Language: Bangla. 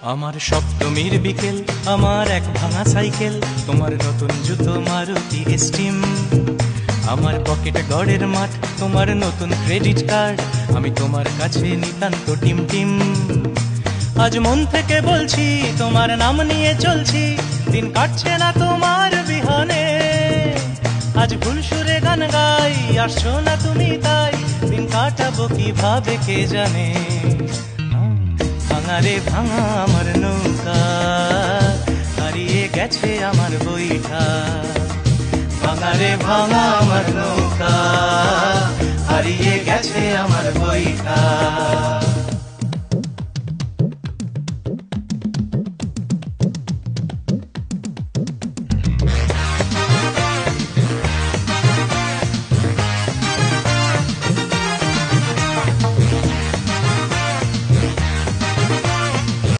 আমার সপ্তমীর বিকেল, আমার এক ভাঙা সাইকেল, তোমার নতুন জুতো মারুতি স্টিম, আমার পকেট গড়ের মাঠ, তোমার নতুন ক্রেডিট কার্ড, আমি তোমার কাছে নিতান্ত টিম টিম। আজ মন থেকে বলছি, তোমার নাম নিয়ে চলছি, দিন কাটছে না তোমার বিহনে। আজ ভুল সুরে গান গাই, আসছো না তুমি তাই, দিন কাটাবো কিভাবে কে জানে। ভাঙা রে ভাঙা আমার নৌকা, হারিয়ে গেছে আমার বইটা। ভাঙা রে ভাঙা আমার নৌকা, হারিয়ে গেছে আমার বইটা।